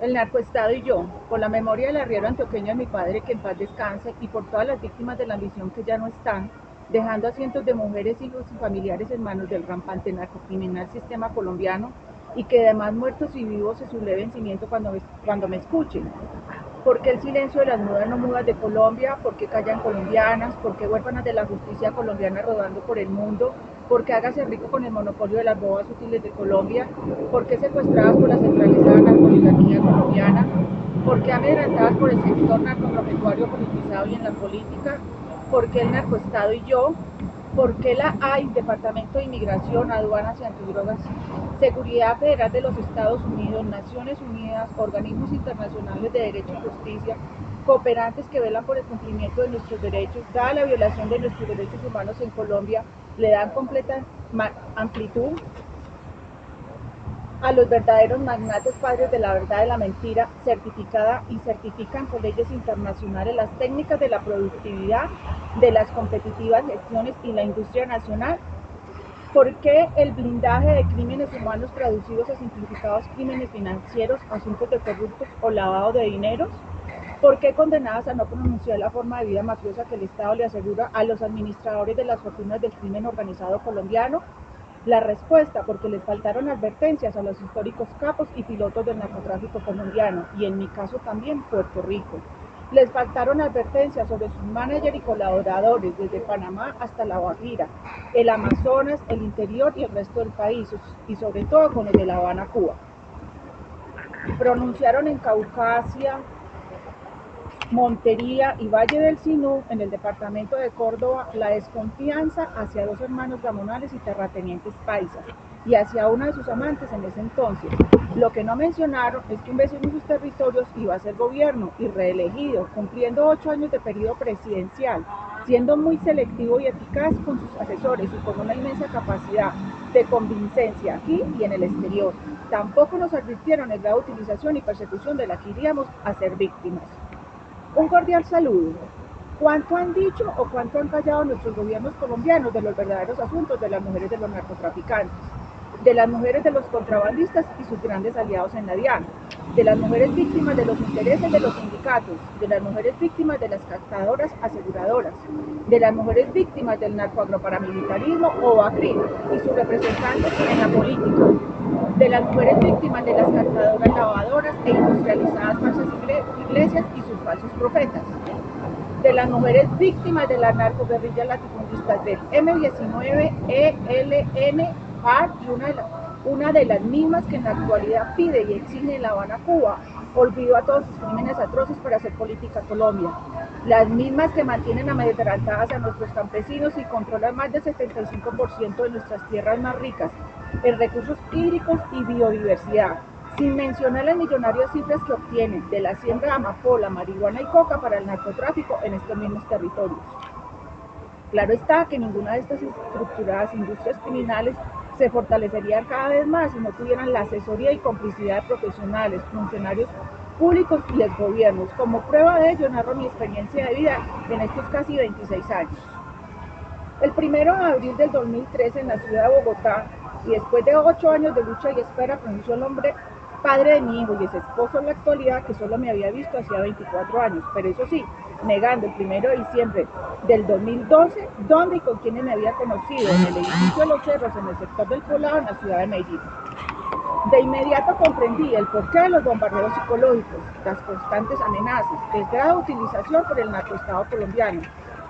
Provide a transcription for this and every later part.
El narcoestado y yo, por la memoria del arriero antioqueño de mi padre, que en paz descanse, y por todas las víctimas de la ambición que ya no están, dejando a cientos de mujeres, hijos y familiares en manos del rampante narcocriminal sistema colombiano, y que además muertos y vivos se subleven cimiento cuando me escuchen. ¿Por qué el silencio de las mudas no mudas de Colombia? ¿Por qué callan colombianas? ¿Por qué huérfanas de la justicia colombiana rodando por el mundo? ¿Por qué hágase rico con el monopolio de las bobas útiles de Colombia? ¿Por qué secuestradas por la centralizada narcooligarquía colombiana? ¿Por qué amedrentadas por el sector narcotraficario politizado y en la política? ¿Por qué el narcoestado y yo? ¿Por qué la AI, Departamento de Inmigración, Aduanas y Antidrogas, Seguridad Federal de los Estados Unidos, Naciones Unidas, organismos internacionales de derecho y justicia, cooperantes que velan por el cumplimiento de nuestros derechos, dada la violación de nuestros derechos humanos en Colombia, le dan completa amplitud a los verdaderos magnates padres de la verdad y la mentira, certificada y certifican con leyes internacionales las técnicas de la productividad, de las competitivas gestiones y la industria nacional? ¿Por qué el blindaje de crímenes humanos traducidos a simplificados crímenes financieros, asuntos de corruptos o lavado de dineros? ¿Por qué condenadas a no pronunciar la forma de vida mafiosa que el Estado le asegura a los administradores de las fortunas del crimen organizado colombiano? La respuesta, porque les faltaron advertencias a los históricos capos y pilotos del narcotráfico colombiano, y en mi caso también Puerto Rico. Les faltaron advertencias sobre sus managers y colaboradores desde Panamá hasta La Guajira, el Amazonas, el interior y el resto del país, y sobre todo con los de La Habana, Cuba. Pronunciaron en Caucasia, Montería y Valle del Sinú, en el departamento de Córdoba, la desconfianza hacia dos hermanos gamonales y terratenientes paisas, y hacia una de sus amantes en ese entonces. Lo que no mencionaron es que un vecino de sus territorios iba a ser gobierno y reelegido, cumpliendo 8 años de periodo presidencial, siendo muy selectivo y eficaz con sus asesores y con una inmensa capacidad de convincencia aquí y en el exterior. Tampoco nos advirtieron el grado de utilización y persecución de la que iríamos a ser víctimas. Un cordial saludo. ¿Cuánto han dicho o cuánto han callado nuestros gobiernos colombianos de los verdaderos asuntos de las mujeres de los narcotraficantes, de las mujeres de los contrabandistas y sus grandes aliados en la DIAN, de las mujeres víctimas de los intereses de los sindicatos, de las mujeres víctimas de las captadoras aseguradoras, de las mujeres víctimas del narcoagroparamilitarismo o ACRIM y sus representantes en la política, de las mujeres víctimas de las captadoras lavadoras e industrializadas falsas iglesias y sus falsos profetas, de las mujeres víctimas de las narcoguerrillas latifundistas del M19, ELN, FARC y una de las mismas que en la actualidad pide y exige en La Habana, Cuba, olvido a todos sus crímenes atroces para hacer política Colombia. Las mismas que mantienen amedrentadas a nuestros campesinos y controlan más del 75% de nuestras tierras más ricas en recursos hídricos y biodiversidad, sin mencionar las millonarias cifras que obtienen de la siembra de amapola, marihuana y coca para el narcotráfico en estos mismos territorios. Claro está que ninguna de estas estructuradas industrias criminales se fortalecería cada vez más si no tuvieran la asesoría y complicidad de profesionales, funcionarios públicos y los gobiernos. Como prueba de ello, narro mi experiencia de vida en estos casi 26 años. El 1 de abril del 2013, en la ciudad de Bogotá, y después de 8 años de lucha y espera, pronunció el hombre padre de mi hijo y es esposo en la actualidad, que solo me había visto hacía 24 años, pero eso sí, negando el 1 de diciembre del 2012, dónde y con quiénes me había conocido, en el edificio de los Cerros, en el sector del Poblado, en la ciudad de Medellín. De inmediato comprendí el porqué de los bombardeos psicológicos, las constantes amenazas, el grado de utilización por el narcoestado colombiano,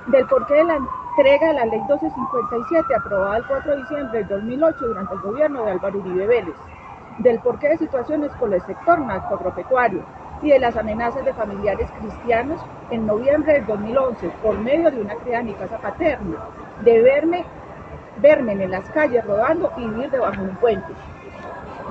del porqué de la entrega de la ley 1257 aprobada el 4 de diciembre del 2008 durante el gobierno de Álvaro Uribe Vélez, del porqué de situaciones con el sector narcoagropecuario y de las amenazas de familiares cristianos en noviembre del 2011 por medio de una criada en mi casa paterna, de verme en las calles rodando y vivir debajo de un puente.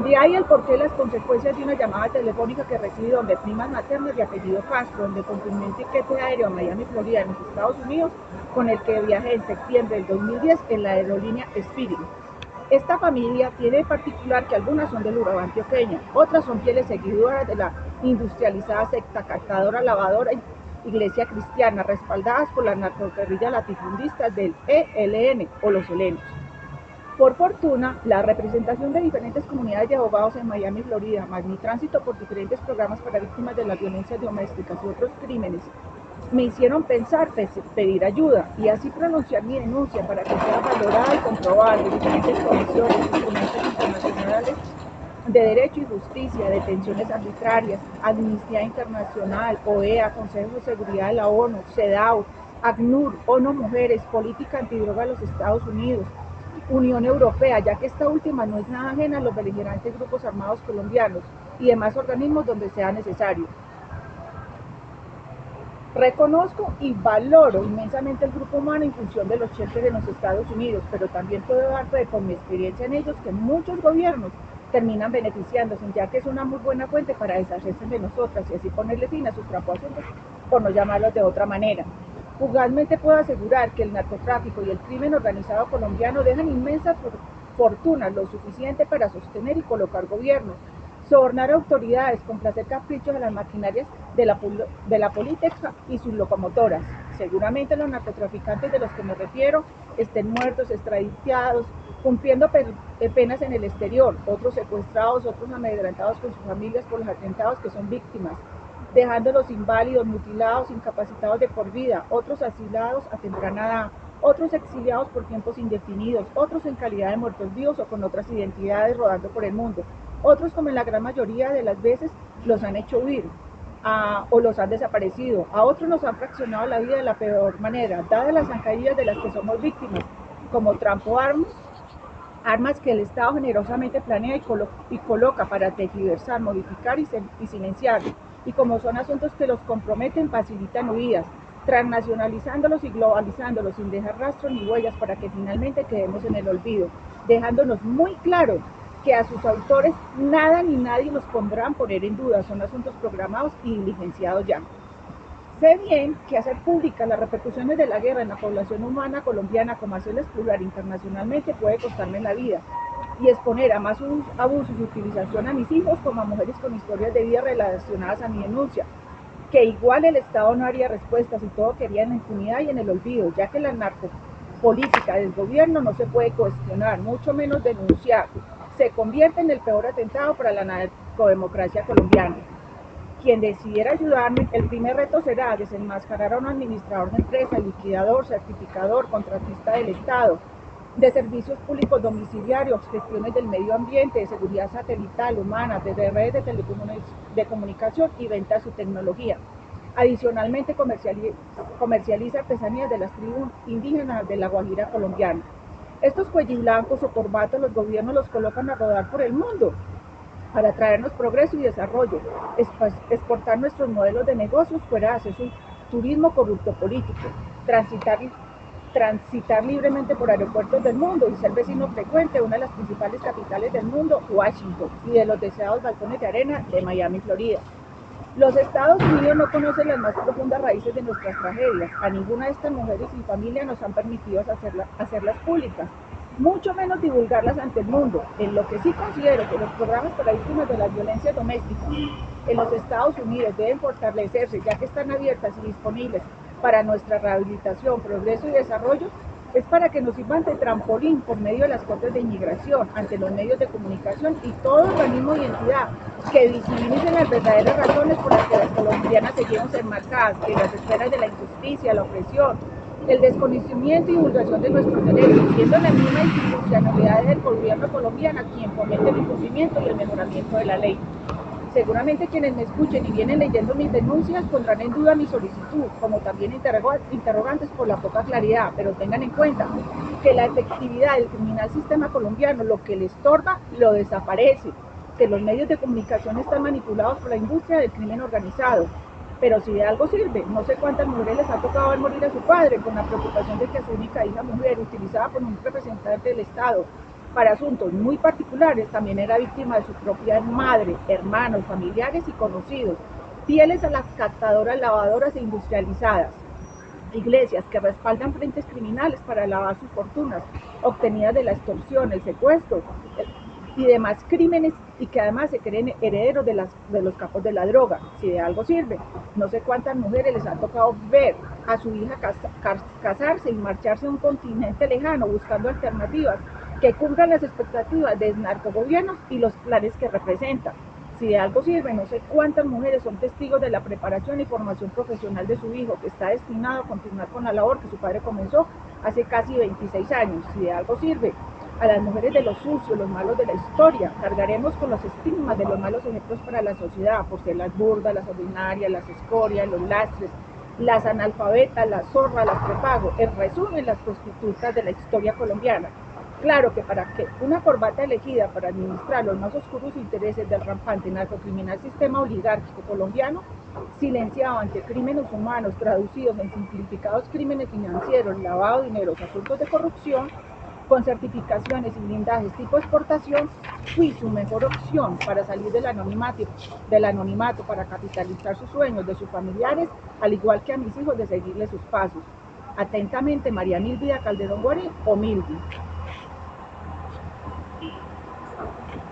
De ahí el porqué y las consecuencias de una llamada telefónica que recibí donde primas maternas de apellido Castro, donde confirmé un tiquete aéreo a Miami, Florida, en los Estados Unidos, con el que viajé en septiembre del 2010 en la aerolínea Spirit. Esta familia tiene en particular que algunas son del Urabá antioqueña, otras son fieles seguidoras de la industrializada secta captadora lavadora y iglesia cristiana, respaldadas por las narcoguerrillas latifundistas del ELN o los helenos. Por fortuna, la representación de diferentes comunidades de abogados en Miami, Florida, más mi tránsito por diferentes programas para víctimas de las violencias domésticas y otros crímenes, me hicieron pensar pedir ayuda y así pronunciar mi denuncia para que sea valorada y comprobada en diferentes comisiones, instrumentos internacionales de Derecho y Justicia, detenciones arbitrarias, Amnistía Internacional, OEA, Consejo de Seguridad de la ONU, CEDAW, ACNUR, ONU Mujeres, Política Antidroga de los Estados Unidos, Unión Europea, ya que esta última no es nada ajena a los beligerantes grupos armados colombianos y demás organismos donde sea necesario. Reconozco y valoro inmensamente el grupo humano en función de los cheques de los Estados Unidos, pero también puedo dar fe por mi experiencia en ellos que muchos gobiernos terminan beneficiándose, ya que es una muy buena fuente para deshacerse de nosotras y así ponerle fin a sus trapos, por no llamarlos de otra manera. Fugazmente puedo asegurar que el narcotráfico y el crimen organizado colombiano dejan inmensas fortunas, lo suficiente para sostener y colocar gobiernos, sobornar autoridades, complacer caprichos a las maquinarias de la política y sus locomotoras. Seguramente los narcotraficantes de los que me refiero estén muertos, extraditados, cumpliendo penas en el exterior, otros secuestrados, otros amedrentados con sus familias por los atentados que son víctimas, dejándolos inválidos, mutilados, incapacitados de por vida, otros asilados a temprana edad, otros exiliados por tiempos indefinidos, otros en calidad de muertos vivos o con otras identidades rodando por el mundo. Otros, como en la gran mayoría de las veces, los han hecho huir o los han desaparecido. A otros nos han fraccionado la vida de la peor manera, dadas las zancadillas de las que somos víctimas, como trampo armas que el Estado generosamente planea y coloca para tergiversar, modificar y silenciar, y como son asuntos que los comprometen, facilitan huidas, transnacionalizándolos y globalizándolos sin dejar rastro ni huellas para que finalmente quedemos en el olvido, dejándonos muy claro que a sus autores nada ni nadie los pondrán poner en duda, son asuntos programados y diligenciados ya. Sé bien que hacer públicas las repercusiones de la guerra en la población humana colombiana, como hacerla explorar internacionalmente, puede costarme la vida y exponer a más abusos y utilización a mis hijos como a mujeres con historias de vida relacionadas a mi denuncia, que igual el Estado no haría respuestas y todo quería en la impunidad y en el olvido, ya que la narcopolítica del gobierno no se puede cuestionar, mucho menos denunciar. Se convierte en el peor atentado para la narcodemocracia colombiana. Quien decidiera ayudarme, el primer reto será desenmascarar a un administrador de empresa, liquidador, certificador, contratista del Estado, de servicios públicos domiciliarios, gestiones del medio ambiente, de seguridad satelital, humana, de redes de comunicación y venta de su tecnología. Adicionalmente, comercializa artesanías de las tribus indígenas de la Guajira colombiana. Estos cuelliblancos o corbatos los gobiernos los colocan a rodar por el mundo para traernos progreso y desarrollo, exportar nuestros modelos de negocios fuera de hacer su turismo corrupto político, transitar libremente por aeropuertos del mundo y ser vecino frecuente de una de las principales capitales del mundo, Washington, y de los deseados balcones de arena de Miami, Florida. Los Estados Unidos no conocen las más profundas raíces de nuestras tragedias. A ninguna de estas mujeres y familias nos han permitido hacerlas públicas, mucho menos divulgarlas ante el mundo. En lo que sí considero que los programas para víctimas de las violencias domésticas en los Estados Unidos deben fortalecerse, ya que están abiertas y disponibles para nuestra rehabilitación, progreso y desarrollo, es para que nos sirvan de trampolín por medio de las cortes de inmigración, ante los medios de comunicación y todo organismo y entidad que visibilicen las verdaderas razones por las que las colombianas seguimos enmarcadas en las esferas de la injusticia, la opresión, el desconocimiento y divulgación de nuestros derechos, siendo la misma institucionalidad del gobierno colombiano quien fomenta el incumplimiento y el mejoramiento de la ley. Seguramente quienes me escuchen y vienen leyendo mis denuncias pondrán en duda mi solicitud, como también interrogantes por la poca claridad, pero tengan en cuenta que la efectividad del criminal sistema colombiano, lo que le estorba, lo desaparece, que los medios de comunicación están manipulados por la industria del crimen organizado. Pero si de algo sirve, no sé cuántas mujeres les ha tocado ver morir a su padre con la preocupación de que a su única hija mujer, utilizada por un representante del Estado para asuntos muy particulares, también era víctima de su propia madre, hermanos, familiares y conocidos, fieles a las captadoras, lavadoras e industrializadas. Iglesias que respaldan frentes criminales para lavar sus fortunas obtenidas de la extorsión, el secuestro y demás crímenes, y que además se creen herederos de los capos de la droga. Si de algo sirve, no sé cuántas mujeres les ha tocado ver a su hija casarse y marcharse a un continente lejano buscando alternativas que cumplan las expectativas de narcogobiernos y los planes que representan. Si de algo sirve, no sé cuántas mujeres son testigos de la preparación y formación profesional de su hijo, que está destinado a continuar con la labor que su padre comenzó hace casi 26 años. Si de algo sirve, a las mujeres de los sucios, los malos de la historia, cargaremos con los estigmas de los malos ejemplos para la sociedad, por ser las burdas, las ordinarias, las escorias, los lastres, las analfabetas, las zorras, las prepago, en resumen, las prostitutas de la historia colombiana. Claro que para que una corbata elegida para administrar los más oscuros intereses del rampante narcocriminal sistema oligárquico colombiano, silenciado ante crímenes humanos traducidos en simplificados crímenes financieros, lavado de dinero, asuntos de corrupción, con certificaciones y blindajes tipo exportación, fui su mejor opción para salir del anonimato para capitalizar sus sueños de sus familiares, al igual que a mis hijos de seguirle sus pasos. Atentamente, María Milvida Calderón Guarín o Milvi.